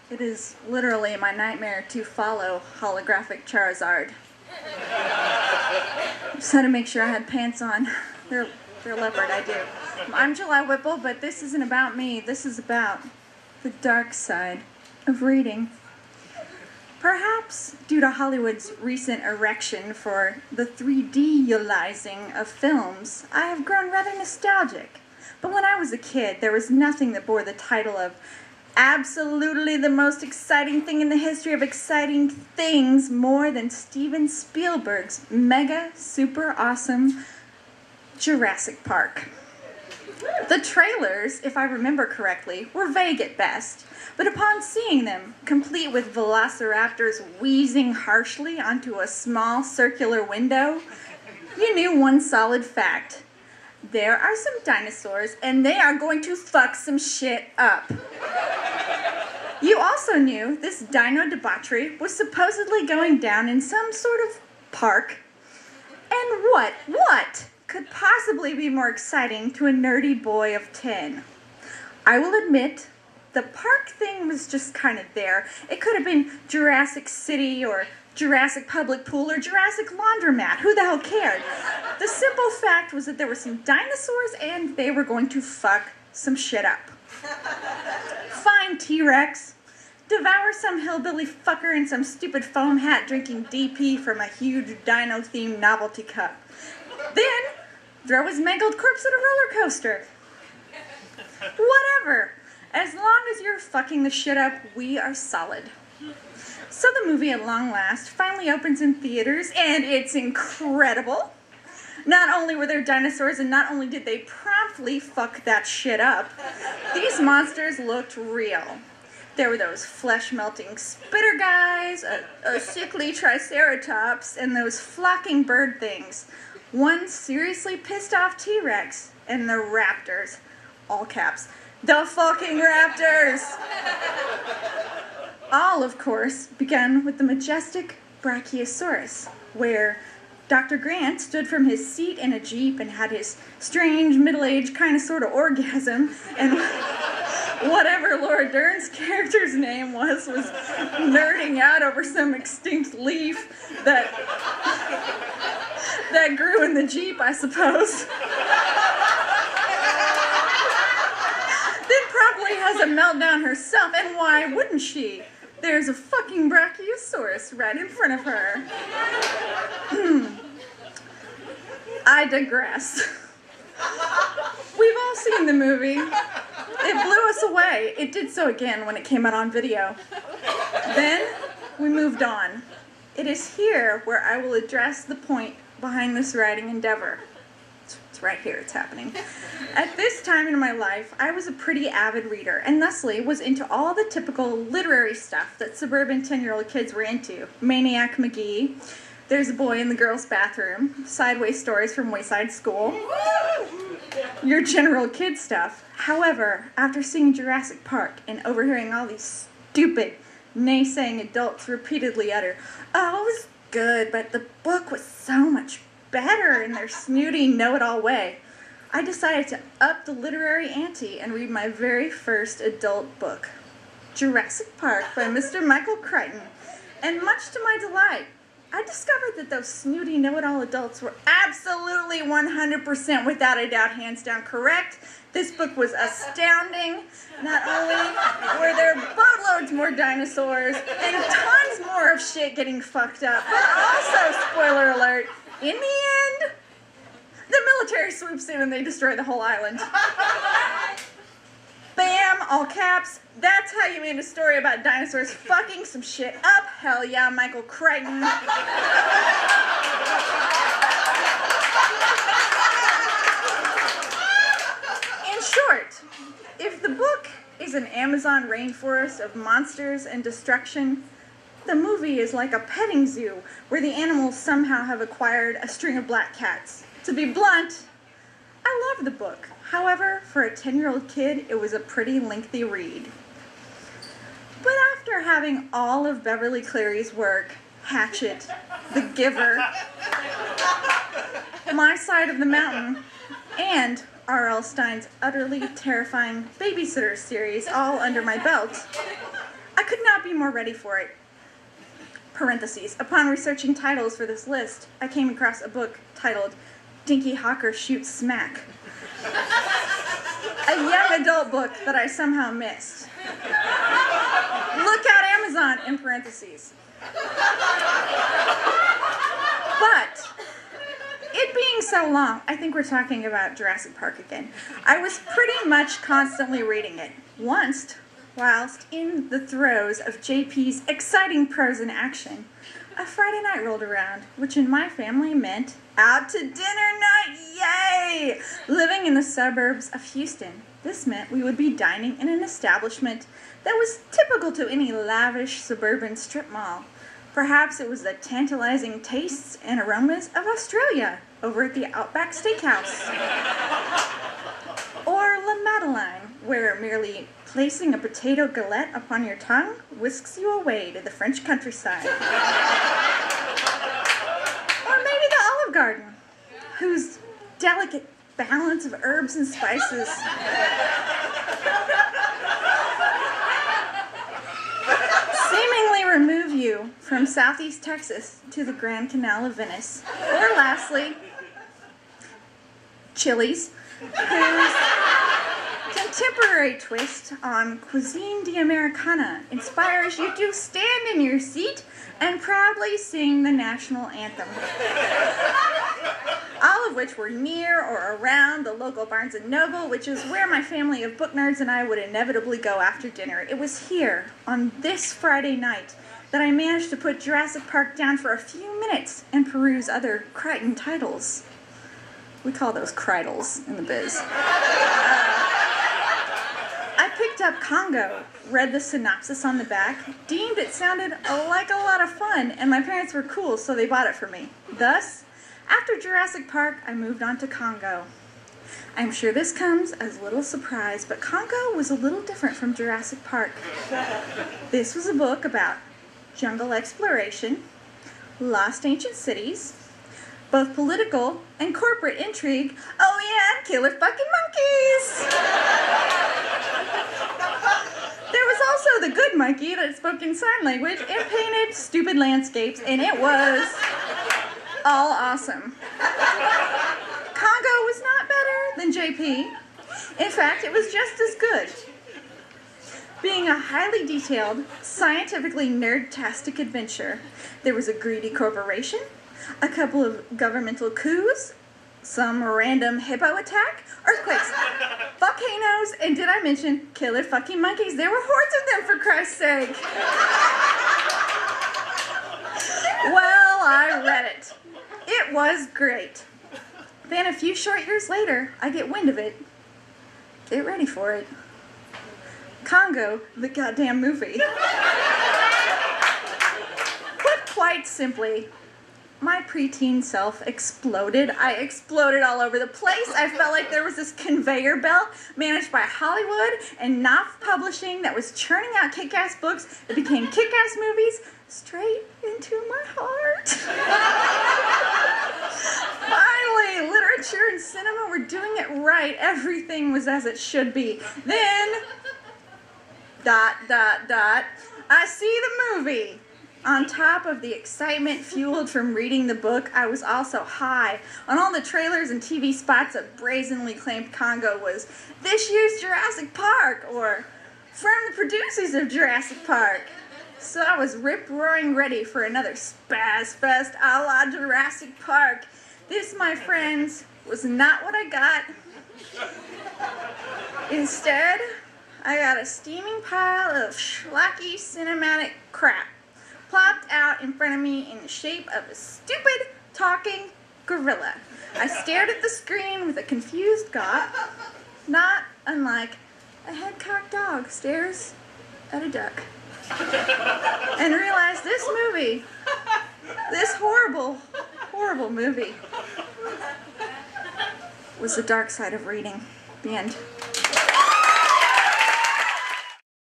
It is literally my nightmare to follow holographic Charizard. Just had to make sure I had pants on. They're leopard, I do. I'm Julai Whipple, but this isn't about me. This is about the dark side of reading. Perhaps due to Hollywood's recent erection for the 3D-izing of films, I have grown rather nostalgic. But when I was a kid, there was nothing that bore the title of absolutely the most exciting thing in the history of exciting things more than Steven Spielberg's mega super awesome Jurassic Park. The trailers, if I remember correctly, were vague at best, but upon seeing them, complete with velociraptors wheezing harshly onto a small circular window, you knew one solid fact. There are some dinosaurs, and they are going to fuck some shit up. You also knew this dino debauchery was supposedly going down in some sort of park. And what could possibly be more exciting to a nerdy boy of 10? I will admit, the park thing was just kind of there. It could have been Jurassic City or Jurassic Public Pool or Jurassic Laundromat. Who the hell cared? The simple fact was that there were some dinosaurs and they were going to fuck some shit up. Fine, T-Rex. Devour some hillbilly fucker in some stupid foam hat drinking DP from a huge dino-themed novelty cup. Then, throw his mangled corpse at a roller coaster. Whatever. As long as you're fucking the shit up, we are solid. So the movie, at long last, finally opens in theaters, and it's incredible. Not only were there dinosaurs, and not only did they promptly fuck that shit up, these monsters looked real. There were those flesh-melting spitter guys, a sickly triceratops, and those flocking bird things. One seriously pissed off T-Rex, and the raptors. All caps. The fucking raptors! All, of course, began with the majestic Brachiosaurus, where Dr. Grant stood from his seat in a Jeep and had his strange, middle-aged, kind of sort of orgasm, and whatever Laura Dern's character's name was nerding out over some extinct leaf that grew in the Jeep, I suppose. Then promptly has a meltdown herself, and why wouldn't she? There's a fucking Brachiosaurus right in front of her. I digress. We've all seen the movie. It blew us away. It did so again when it came out on video. Then we moved on. It is here where I will address the point behind this writing endeavor. It's right here, it's happening. At this time in my life, I was a pretty avid reader, and thusly was into all the typical literary stuff that suburban 10-year-old kids were into. Maniac McGee, There's a Boy in the Girls' Bathroom, Sideways Stories from Wayside School, your general kid stuff. However, after seeing Jurassic Park and overhearing all these stupid, naysaying adults repeatedly utter, "Oh, it was good, but the book was so much better," in their snooty, know-it-all way, I decided to up the literary ante and read my very first adult book, Jurassic Park by Mr. Michael Crichton. And much to my delight, I discovered that those snooty know-it-all adults were absolutely 100% without a doubt, hands down correct. This book was astounding. Not only were there boatloads more dinosaurs and tons more of shit getting fucked up, but also, spoiler alert, in the end, the military swoops in and they destroy the whole island. Bam, all caps. That's how you made a story about dinosaurs fucking some shit up. Hell yeah, Michael Crichton. In short, if the book is an Amazon rainforest of monsters and destruction, the movie is like a petting zoo where the animals somehow have acquired a string of black cats. To be blunt, I love the book. However, for a 10-year-old kid, it was a pretty lengthy read. But after having all of Beverly Cleary's work, Hatchet, The Giver, My Side of the Mountain, and R.L. Stein's utterly terrifying Babysitter series all under my belt, I could not be more ready for it. Parentheses. Upon researching titles for this list, I came across a book titled Dinky Hawker Shoots Smack. A young adult book that I somehow missed. Look out Amazon in parentheses. But, it being so long, I think we're talking about Jurassic Park again. I was pretty much constantly reading it. Once, whilst in the throes of JP's exciting prose in action, a Friday night rolled around, which in my family meant out to dinner night, yay! Living in the suburbs of Houston, this meant we would be dining in an establishment that was typical to any lavish suburban strip mall. Perhaps it was the tantalizing tastes and aromas of Australia over at the Outback Steakhouse. Or La Madeleine, where merely placing a potato galette upon your tongue whisks you away to the French countryside. Or maybe the Olive Garden, whose delicate balance of herbs and spices seemingly remove you from Southeast Texas to the Grand Canal of Venice. Or lastly, Chili's, whose contemporary twist on cuisine d'Americana inspires you to stand in your seat and proudly sing the national anthem. All of which were near or around the local Barnes & Noble, which is where my family of book nerds and I would inevitably go after dinner. It was here, on this Friday night, that I managed to put Jurassic Park down for a few minutes and peruse other Crichton titles. We call those Cridles in the biz. I picked up Congo, read the synopsis on the back, deemed it sounded like a lot of fun, and my parents were cool, so they bought it for me. Thus, after Jurassic Park, I moved on to Congo. I'm sure this comes as a little surprise, but Congo was a little different from Jurassic Park. This was a book about jungle exploration, lost ancient cities, both political and corporate intrigue, oh yeah, and killer fucking monkeys! There was also the good monkey that spoke in sign language and painted stupid landscapes, and it was all awesome. Congo was not better than JP. In fact, it was just as good. Being a highly detailed, scientifically nerd-tastic adventure, there was a greedy corporation, a couple of governmental coups, some random hippo attack, earthquakes, volcanoes, and did I mention killer fucking monkeys? There were hordes of them, for Christ's sake. Well, I read it. It was great. Then a few short years later, I get wind of it. Get ready for it. Congo, the goddamn movie. Put quite simply, my preteen self exploded. I exploded all over the place. I felt like there was this conveyor belt managed by Hollywood and Knopf Publishing that was churning out kick-ass books that became kick-ass movies straight into my heart. Finally, literature and cinema were doing it right. Everything was as it should be. Then, ... I see the movie. On top of the excitement fueled from reading the book, I was also high on all the trailers and TV spots that brazenly claimed Congo was this year's Jurassic Park, or from the producers of Jurassic Park. So I was rip-roaring ready for another spaz fest a la Jurassic Park. This, my friends, was not what I got. Instead, I got a steaming pile of schlocky cinematic crap plopped out in front of me in the shape of a stupid, talking gorilla. I stared at the screen with a confused gawk, not unlike a head-cocked dog stares at a duck, and realized this movie, this horrible, horrible movie, was the dark side of reading. The end.